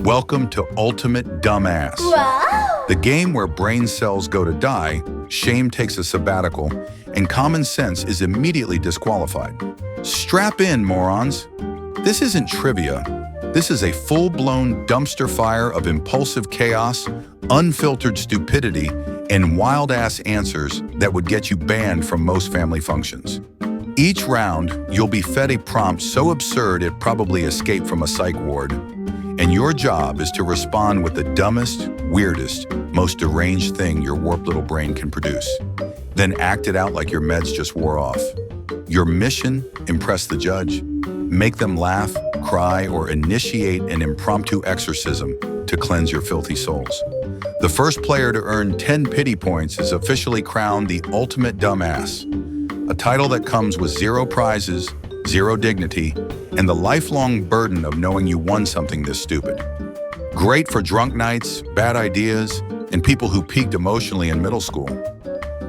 Welcome to Ultimate Dumbass. Wow! The game where brain cells go to die, shame takes a sabbatical, and common sense is immediately disqualified. Strap in, morons. This isn't trivia. This is a full-blown dumpster fire of impulsive chaos, unfiltered stupidity, and wild-ass answers that would get you banned from most family functions. Each round, you'll be fed a prompt so absurd it probably escaped from a psych ward, and your job is to respond with the dumbest, weirdest, most deranged thing your warped little brain can produce. Then act it out like your meds just wore off. Your mission? Impress the judge. Make them laugh, cry, or initiate an impromptu exorcism to cleanse your filthy souls. The first player to earn 10 pity points is officially crowned the Ultimate Dumbass, a title that comes with 0 prizes, 0 dignity, and the lifelong burden of knowing you won something this stupid. Great for drunk nights, bad ideas, and people who peaked emotionally in middle school.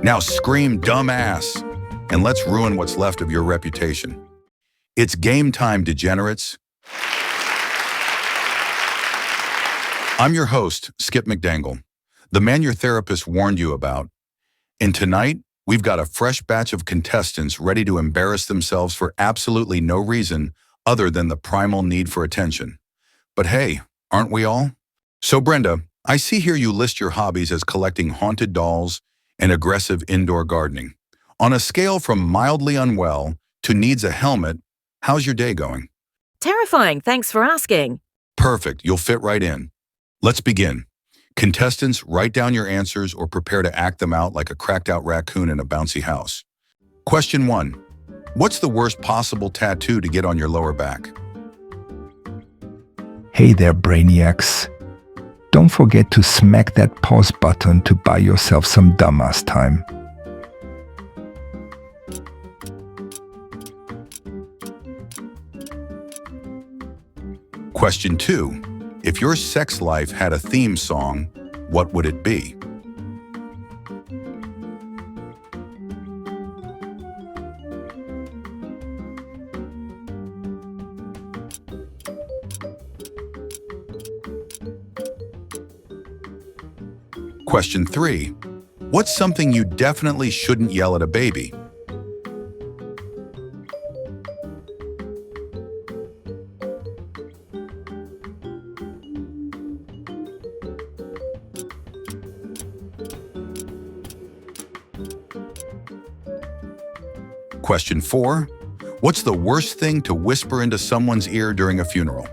Now scream dumbass, and let's ruin what's left of your reputation. It's game time, degenerates. I'm your host, Skip McDangle, the man your therapist warned you about. And tonight, we've got a fresh batch of contestants ready to embarrass themselves for absolutely no reason other than the primal need for attention. But hey, aren't we all? So Brenda, I see here you list your hobbies as collecting haunted dolls and aggressive indoor gardening. On a scale from mildly unwell to needs a helmet, how's your day going? Terrifying, thanks for asking. Perfect, you'll fit right in. Let's begin. Contestants, write down your answers or prepare to act them out like a cracked-out raccoon in a bouncy house. Question 1. What's the worst possible tattoo to get on your lower back? Hey there, brainiacs. Don't forget to smack that pause button to buy yourself some dumbass time. Question 2. If your sex life had a theme song, what would it be? Question 3. What's something you definitely shouldn't yell at a baby? Question 4. What's the worst thing to whisper into someone's ear during a funeral?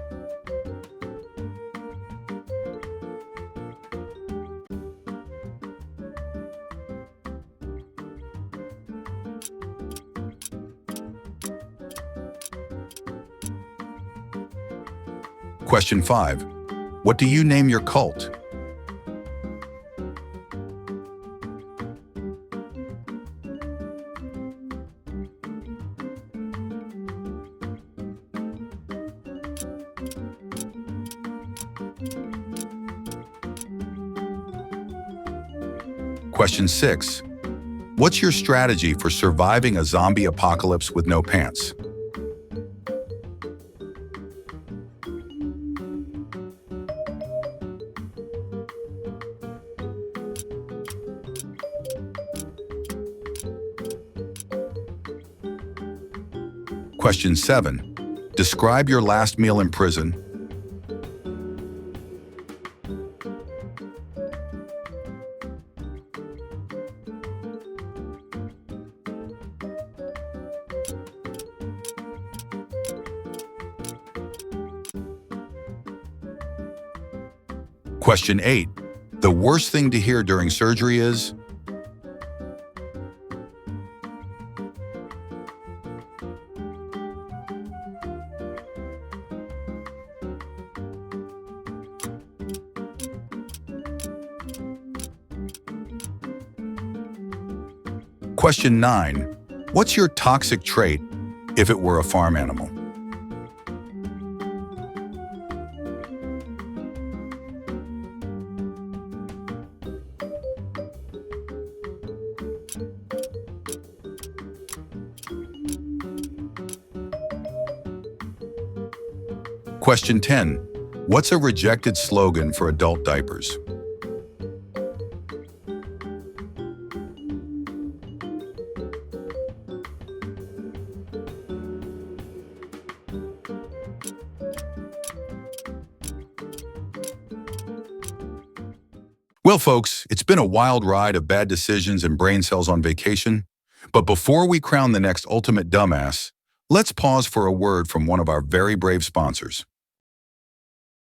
Question 5. What do you name your cult? Question 6. What's your strategy for surviving a zombie apocalypse with no pants? Question 7. Describe your last meal in prison. Question 8. The worst thing to hear during surgery is? Question 9. What's your toxic trait if it were a farm animal? Question 10. What's a rejected slogan for adult diapers? Well, folks, it's been a wild ride of bad decisions and brain cells on vacation. But before we crown the next ultimate dumbass, let's pause for a word from one of our very brave sponsors.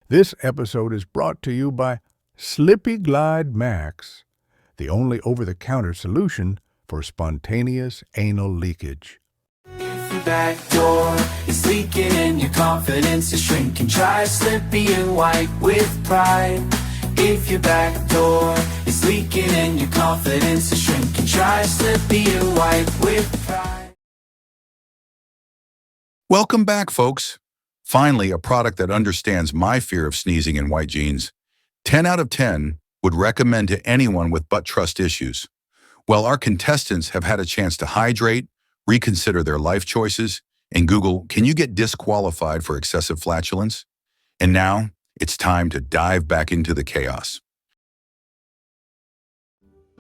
This episode is brought to you by Slippy Glide Max, the only over-the-counter solution for spontaneous anal leakage. If your back door is leaking and your confidence is shrinking, try Slippy and wipe with pride. If your back door is leaking and your confidence is shrinking, try Slippy and wipe with pride. Welcome back, folks. Finally, a product that understands my fear of sneezing in white jeans. 10 out of 10 would recommend to anyone with butt trust issues. Well, our contestants have had a chance to hydrate, reconsider their life choices, and Google, can you get disqualified for excessive flatulence? And now, it's time to dive back into the chaos.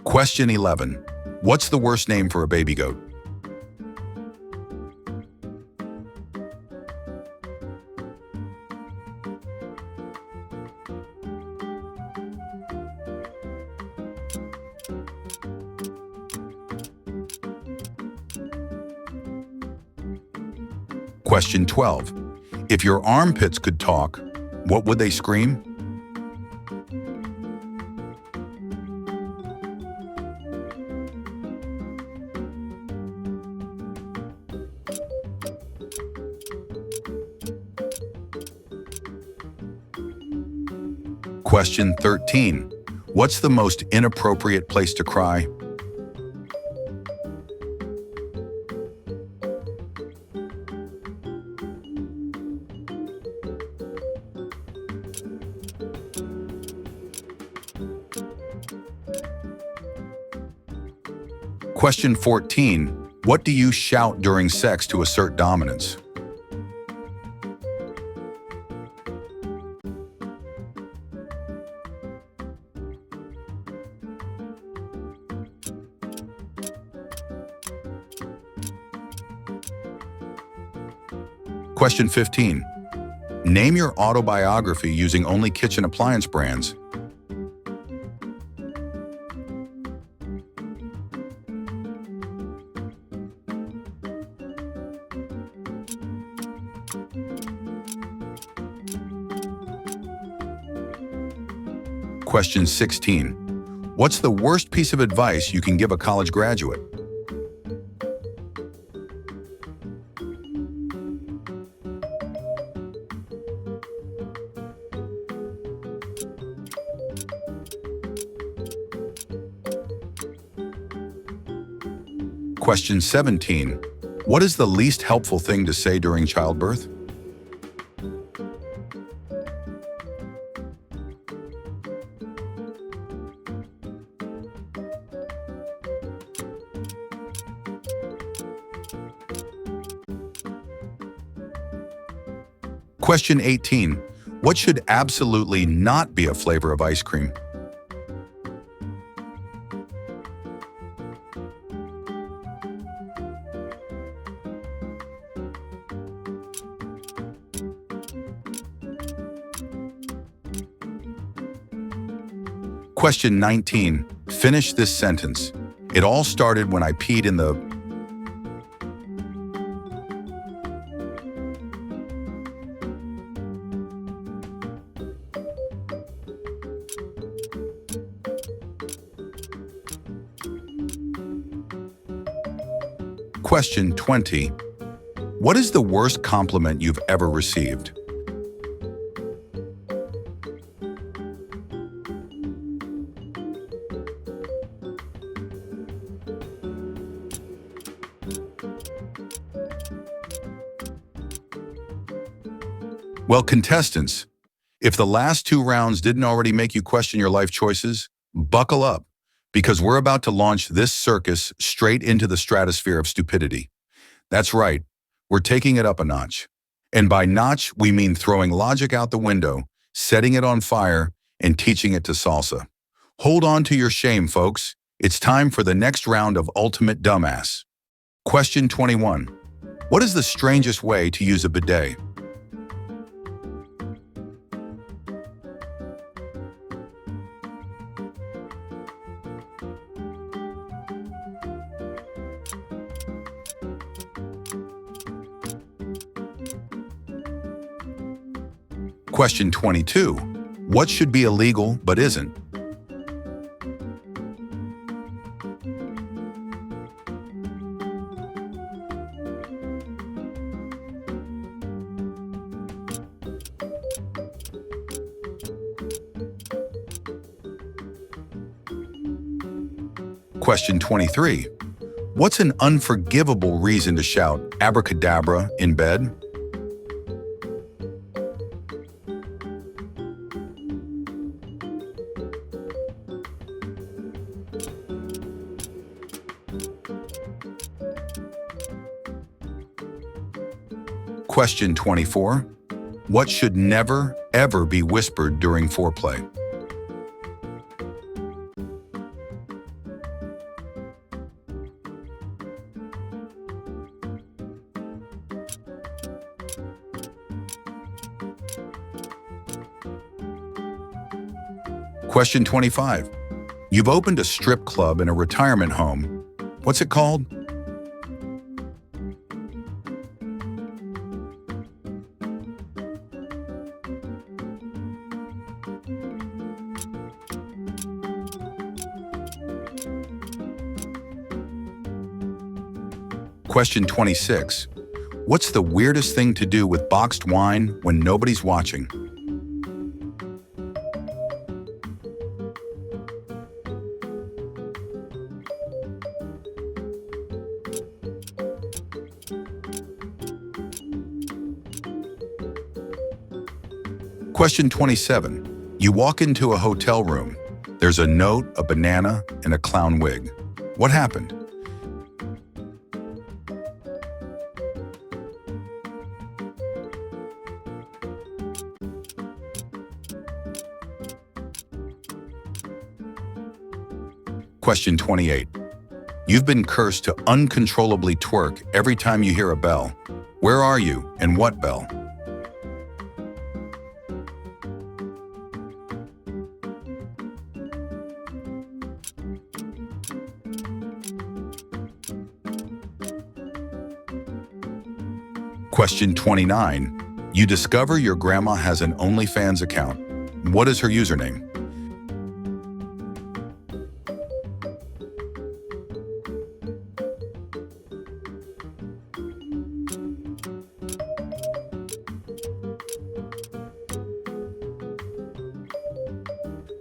Question 11. What's the worst name for a baby goat? Question 12. If your armpits could talk, what would they scream? Question 13. What's the most inappropriate place to cry? Question 14. What do you shout during sex to assert dominance? Question 15. Name your autobiography using only kitchen appliance brands. Question 16. What's the worst piece of advice you can give a college graduate? Question 17. What is the least helpful thing to say during childbirth? Question 18. What should absolutely not be a flavor of ice cream? Question 19. Finish this sentence. It all started when I peed in the... Question 20. What is the worst compliment you've ever received? Well, contestants, if the last two rounds didn't already make you question your life choices, buckle up, because we're about to launch this circus straight into the stratosphere of stupidity. That's right, we're taking it up a notch. And by notch, we mean throwing logic out the window, setting it on fire, and teaching it to salsa. Hold on to your shame, folks. It's time for the next round of Ultimate Dumbass. Question 21. What is the strangest way to use a bidet? Question 22. What should be illegal but isn't? Question 23. What's an unforgivable reason to shout abracadabra in bed? Question 24. What should never, ever be whispered during foreplay? Question 25. You've opened a strip club in a retirement home. What's it called? Question 26. What's the weirdest thing to do with boxed wine when nobody's watching? Question 27. You walk into a hotel room. There's a note, a banana, and a clown wig. What happened? Question 28. You've been cursed to uncontrollably twerk every time you hear a bell. Where are you, and what bell? Question 29. You discover your grandma has an OnlyFans account. What is her username?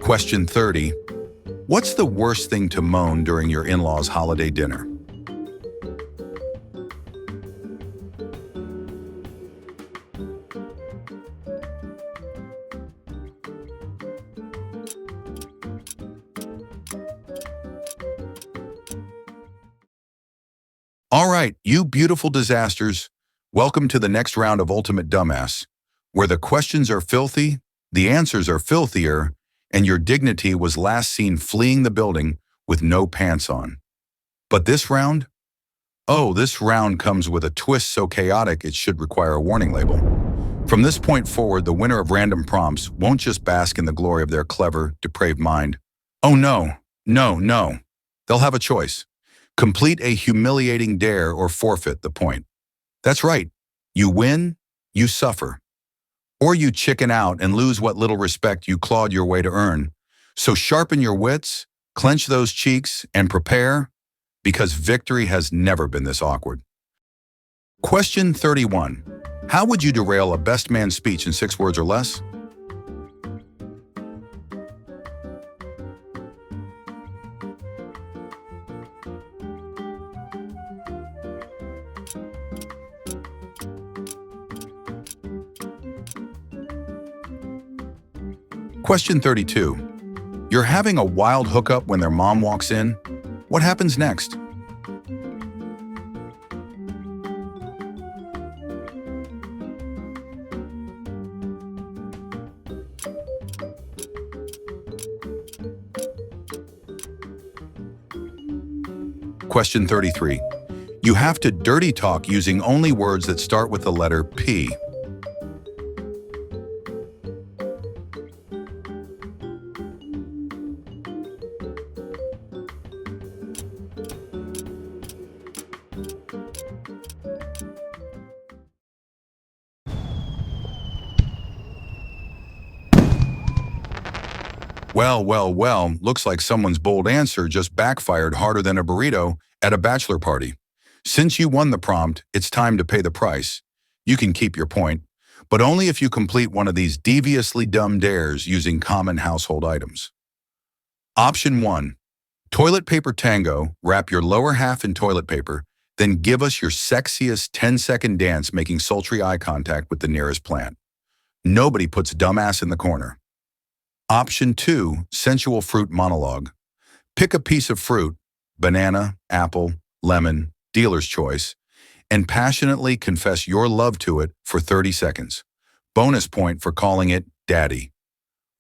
Question 30. What's the worst thing to moan during your in-laws' holiday dinner? All right, you beautiful disasters. Welcome to the next round of Ultimate Dumbass, where the questions are filthy, the answers are filthier, and your dignity was last seen fleeing the building with no pants on. But this round? Oh, this round comes with a twist so chaotic it should require a warning label. From this point forward, the winner of random prompts won't just bask in the glory of their clever, depraved mind. Oh no, no, no. They'll have a choice. Complete a humiliating dare or forfeit the point. That's right. You win, you suffer. Or you chicken out and lose what little respect you clawed your way to earn. So sharpen your wits, clench those cheeks, and prepare, because victory has never been this awkward. Question 31. How would you derail a best man speech in 6 words or less? Question 32. You're having a wild hookup when their mom walks in. What happens next? Question 33. You have to dirty talk using only words that start with the letter P. Well, looks like someone's bold answer just backfired harder than a burrito at a bachelor party. Since you won the prompt, it's time to pay the price. You can keep your point, but only if you complete one of these deviously dumb dares using common household items. Option 1. Toilet paper tango, wrap your lower half in toilet paper, then give us your sexiest 10-second dance making sultry eye contact with the nearest plant. Nobody puts dumbass in the corner. Option 2, sensual fruit monologue. Pick a piece of fruit, banana, apple, lemon, dealer's choice, and passionately confess your love to it for 30 seconds. Bonus point for calling it daddy.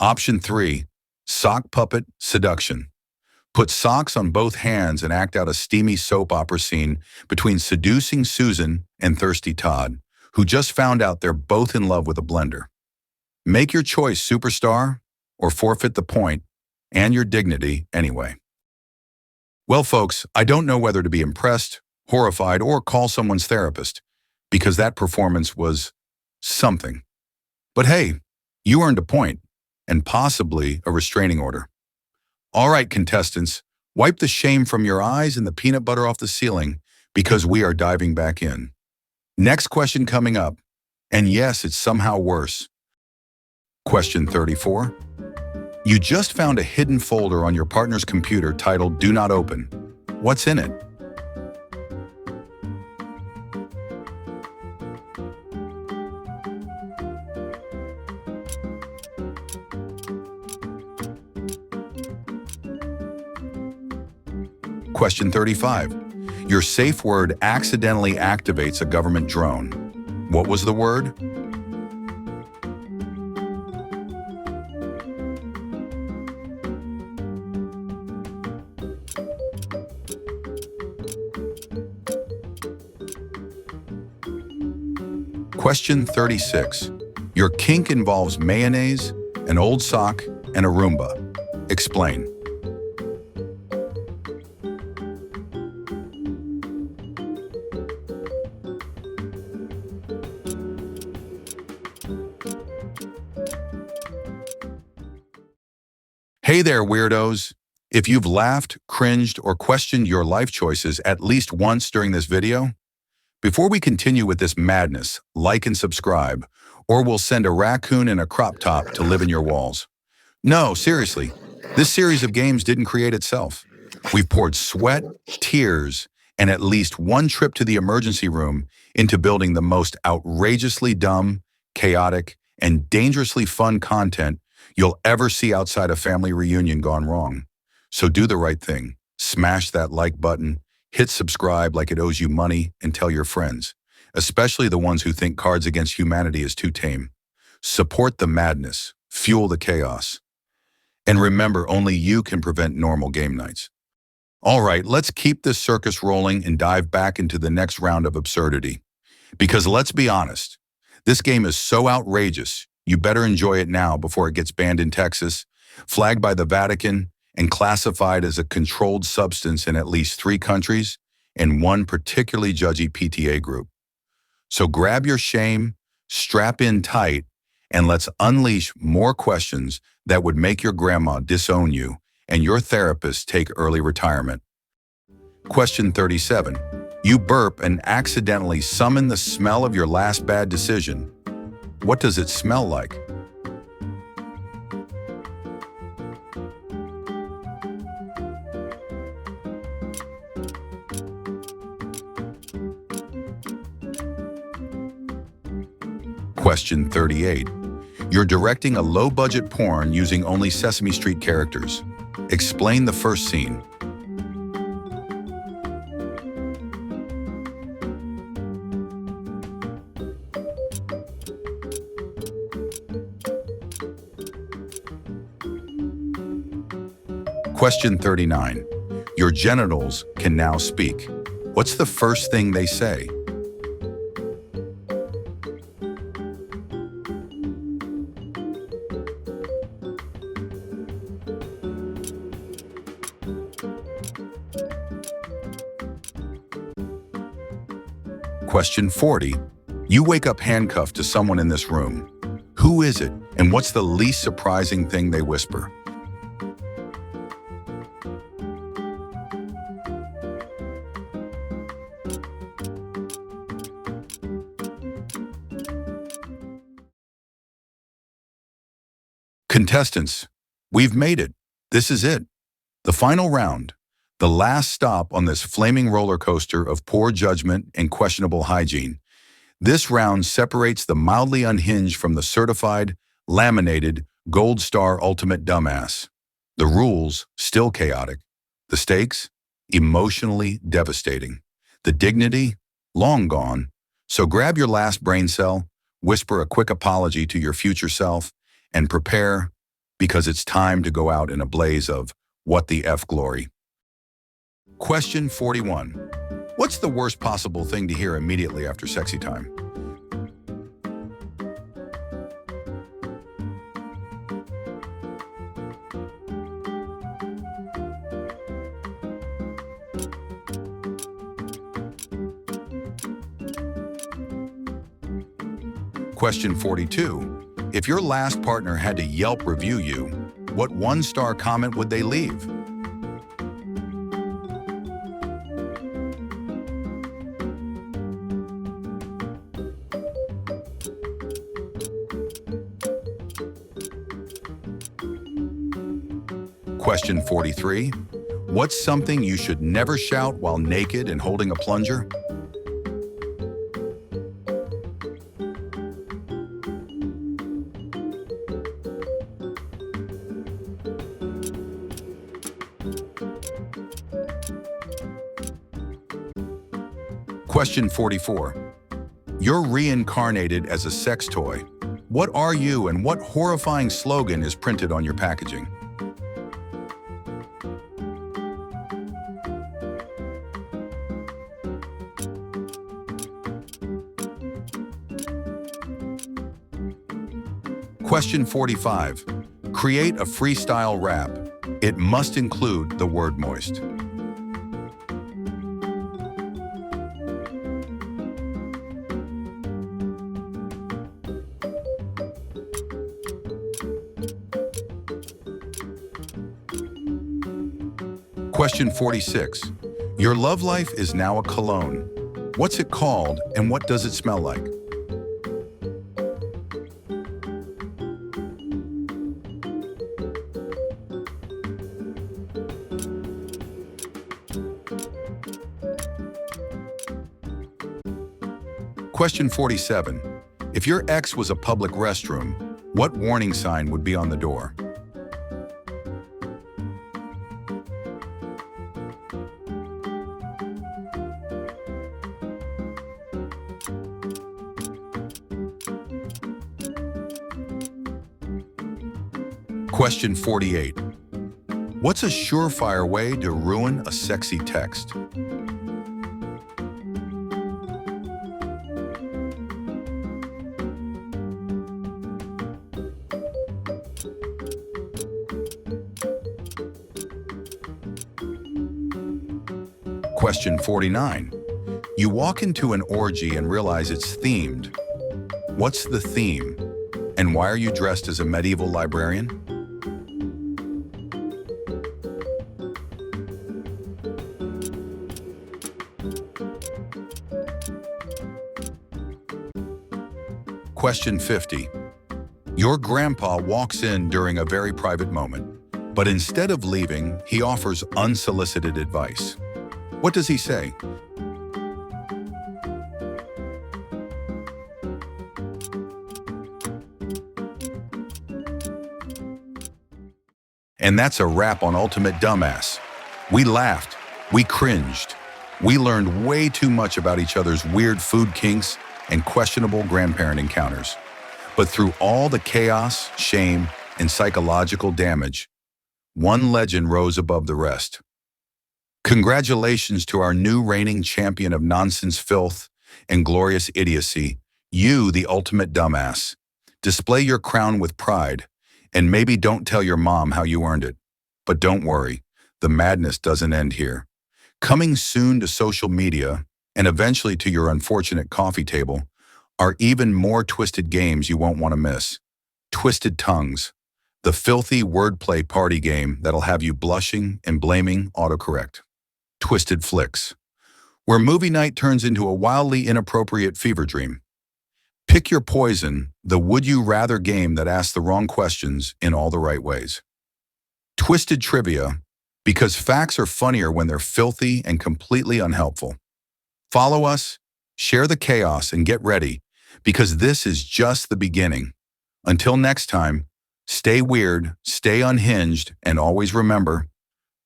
Option 3, sock puppet seduction. Put socks on both hands and act out a steamy soap opera scene between seducing Susan and thirsty Todd, who just found out they're both in love with a blender. Make your choice, superstar, or forfeit the point and your dignity anyway. Well, folks, I don't know whether to be impressed, horrified, or call someone's therapist, because that performance was something. But hey, you earned a point, and possibly a restraining order. All right, contestants, wipe the shame from your eyes and the peanut butter off the ceiling, because we are diving back in. Next question coming up, and yes, it's somehow worse. Question 34. You just found a hidden folder on your partner's computer titled Do Not Open. What's in it? Question 35. Your safe word accidentally activates a government drone. What was the word? Question 36. Your kink involves mayonnaise, an old sock, and a Roomba. Explain. Hey there, weirdos! If you've laughed, cringed, or questioned your life choices at least once during this video, before we continue with this madness, like and subscribe, or we'll send a raccoon in a crop top to live in your walls. No, seriously, this series of games didn't create itself. We've poured sweat, tears, and at least one trip to the emergency room into building the most outrageously dumb, chaotic, and dangerously fun content you'll ever see outside a family reunion gone wrong. So do the right thing. Smash that like button, hit subscribe like it owes you money, and tell your friends, especially the ones who think Cards Against Humanity is too tame. Support the madness, fuel the chaos. And remember, only you can prevent normal game nights. All right, let's keep this circus rolling and dive back into the next round of absurdity. Because let's be honest, this game is so outrageous, you better enjoy it now before it gets banned in Texas, flagged by the Vatican, and classified as a controlled substance in at least 3 countries and one particularly judgy PTA group. So grab your shame, strap in tight, and let's unleash more questions that would make your grandma disown you and your therapist take early retirement. Question 37. You burp and accidentally summon the smell of your last bad decision. What does it smell like? Question 38. You're directing a low-budget porn using only Sesame Street characters. Explain the first scene. Question 39. Your genitals can now speak. What's the first thing they say? Question 40. You wake up handcuffed to someone in this room. Who is it, and what's the least surprising thing they whisper? Contestants, we've made it. This is it. The final round. The last stop on this flaming roller coaster of poor judgment and questionable hygiene. This round separates the mildly unhinged from the certified, laminated, gold star ultimate dumbass. The rules, still chaotic. The stakes, emotionally devastating. The dignity, long gone. So grab your last brain cell, whisper a quick apology to your future self, and prepare, because it's time to go out in a blaze of what the F glory. Question 41. What's the worst possible thing to hear immediately after sexy time? Question 42. If your last partner had to Yelp review you, what one-star comment would they leave? Question 43. What's something you should never shout while naked and holding a plunger? Question 44. You're reincarnated as a sex toy. What are you, and what horrifying slogan is printed on your packaging? Question 45. Create a freestyle rap. It must include the word moist. Question 46. Your love life is now a cologne. What's it called, and what does it smell like? Question 47. If your ex was a public restroom, what warning sign would be on the door? Question 48. What's a surefire way to ruin a sexy text? Question 49. You walk into an orgy and realize it's themed. What's the theme? And why are you dressed as a medieval librarian? Question 50. Your grandpa walks in during a very private moment, but instead of leaving, he offers unsolicited advice. What does he say? And that's a wrap on Ultimate Dumbass. We laughed, we cringed, we learned way too much about each other's weird food kinks and questionable grandparent encounters. But through all the chaos, shame, and psychological damage, one legend rose above the rest. Congratulations to our new reigning champion of nonsense filth and glorious idiocy, you, the ultimate dumbass. Display your crown with pride, and maybe don't tell your mom how you earned it. But don't worry, the madness doesn't end here. Coming soon to social media, and eventually to your unfortunate coffee table, are even more twisted games you won't want to miss. Twisted Tongues, the filthy wordplay party game that'll have you blushing and blaming autocorrect. Twisted Flicks, where movie night turns into a wildly inappropriate fever dream. Pick your poison, the would you rather game that asks the wrong questions in all the right ways. Twisted Trivia, because facts are funnier when they're filthy and completely unhelpful. Follow us, share the chaos, and get ready, because this is just the beginning. Until next time, stay weird, stay unhinged, and always remember,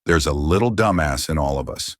there's a little dumbass in all of us.